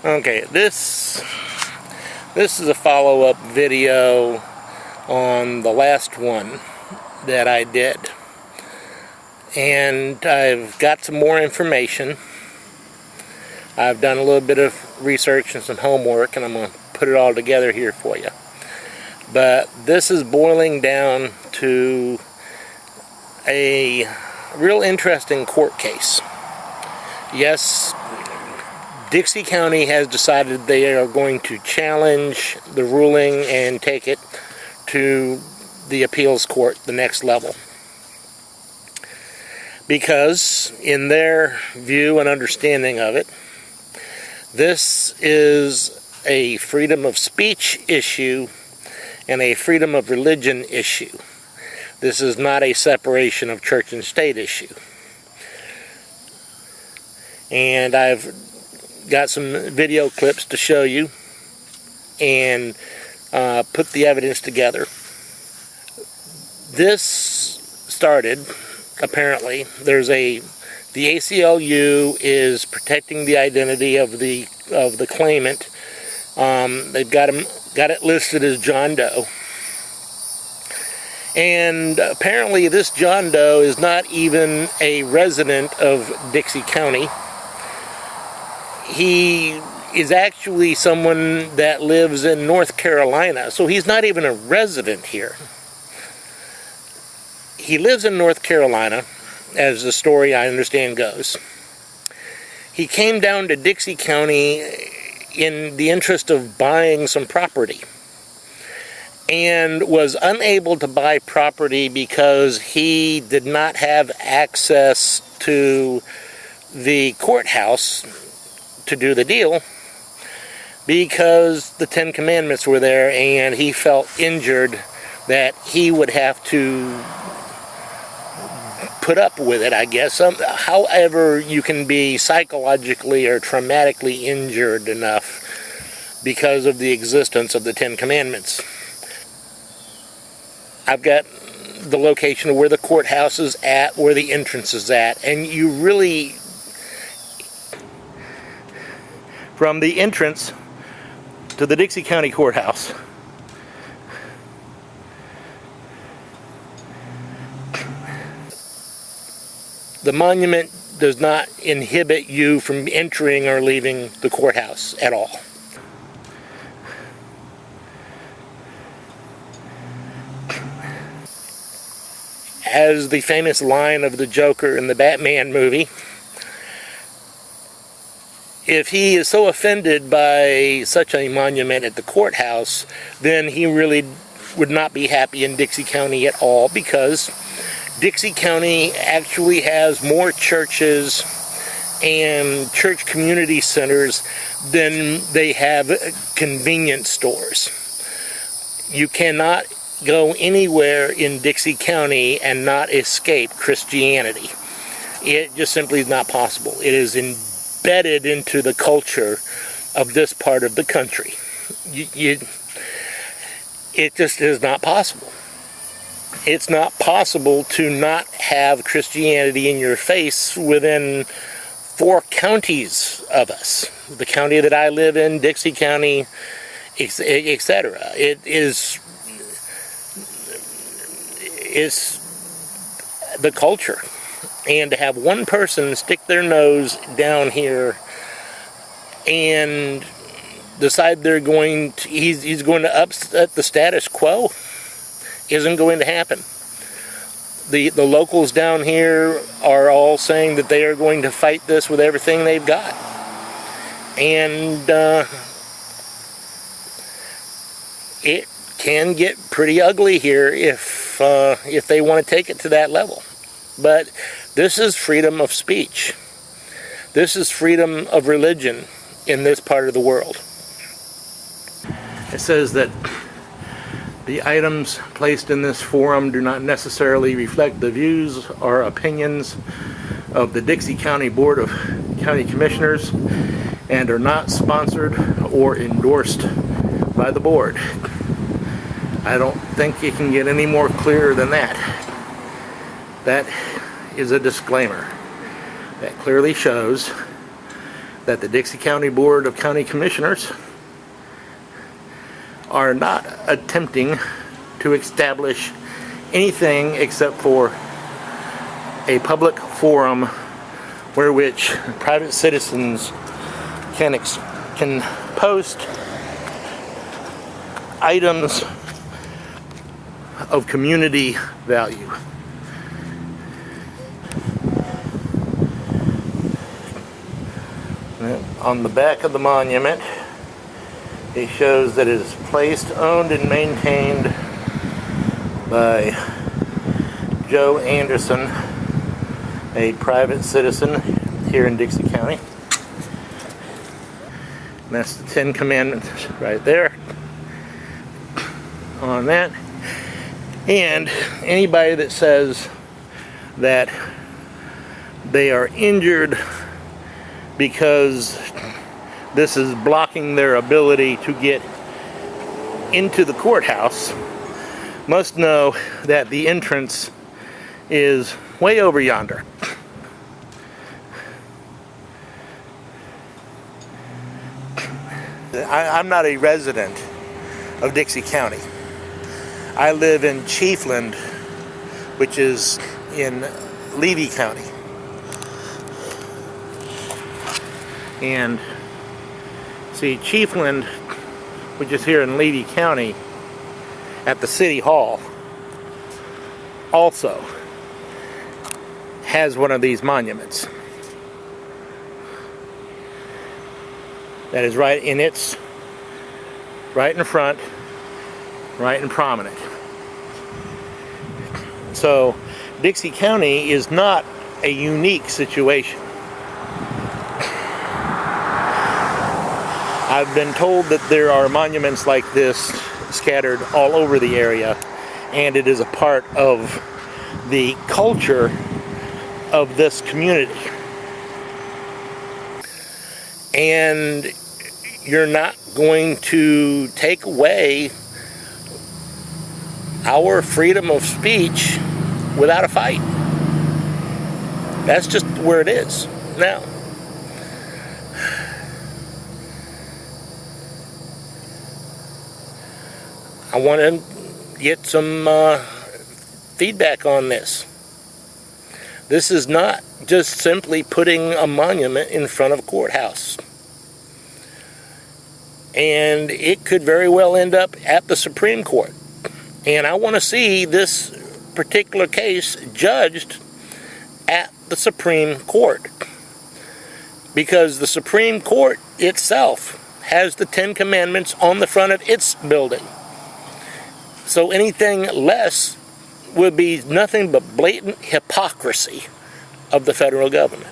Okay, this is a follow-up video on the last one that I did, and I've got some more information. I've done a little bit of research and some homework, and I'm going to put it all together here for you. But this is boiling down to a real interesting court case. Yes, Dixie County has decided they are going to challenge the ruling and take it to the appeals court, the next level. Because, in their view and understanding of it, this is a freedom of speech issue and a freedom of religion issue. This is not a separation of church and state issue. And I've got some video clips to show you and put the evidence together. This started, apparently, the ACLU is protecting the identity of the claimant. They've got it listed as John Doe. And apparently this John Doe is not even a resident of Dixie County. He is actually someone that lives in North Carolina, so he's not even a resident here. He lives in North Carolina, as the story I understand goes. He came down to Dixie County in the interest of buying some property, and was unable to buy property because he did not have access to the courthouse to do the deal, because the Ten Commandments were there, and he felt injured that he would have to put up with it, I guess. However you can be psychologically or traumatically injured enough because of the existence of the Ten Commandments. I've got the location of where the courthouse is at, where the entrance is at, and you really, from the entrance to the Dixie County Courthouse, the monument does not inhibit you from entering or leaving the courthouse at all. As the famous line of the Joker in the Batman movie, if he is so offended by such a monument at the courthouse, then he really would not be happy in Dixie County at all, because Dixie County actually has more churches and church community centers than they have convenience stores. You cannot go anywhere in Dixie County and not escape Christianity. It just simply is not possible. It is embedded into the culture of this part of the country. It just is not possible. It's not possible to not have Christianity in your face within 4 counties of us. The county that I live in, Dixie County, etc. It is the culture. And to have one person stick their nose down here and decide he's going to upset the status quo isn't going to happen. The locals down here are all saying that they are going to fight this with everything they've got. And it can get pretty ugly here if they want to take it to that level. But this is freedom of speech. This is freedom of religion in this part of the world. It says that the items placed in this forum do not necessarily reflect the views or opinions of the Dixie County Board of County Commissioners and are not sponsored or endorsed by the board. I don't think it can get any more clear than that. That is a disclaimer that clearly shows that the Dixie County Board of County Commissioners are not attempting to establish anything except for a public forum where which private citizens can post items of community value. On the back of the monument, it shows that it is placed, owned, and maintained by Joe Anderson, a private citizen here in Dixie County. And that's the 10 Commandments right there on that. And anybody that says that they are injured because this is blocking their ability to get into the courthouse must know that the entrance is way over yonder. I'm not a resident of Dixie County. I live in Chiefland, which is in Levy County. And see, Chiefland, which is here in Levy County, at the City Hall, also has one of these monuments. That is right in front, right and prominent. So Dixie County is not a unique situation. I've been told that there are monuments like this scattered all over the area, and it is a part of the culture of this community. And you're not going to take away our freedom of speech without a fight. That's just where it is now. I want to get some feedback on this. This is not just simply putting a monument in front of a courthouse. And it could very well end up at the Supreme Court. And I want to see this particular case judged at the Supreme Court. Because the Supreme Court itself has the 10 Commandments on the front of its building. So anything less would be nothing but blatant hypocrisy of the federal government.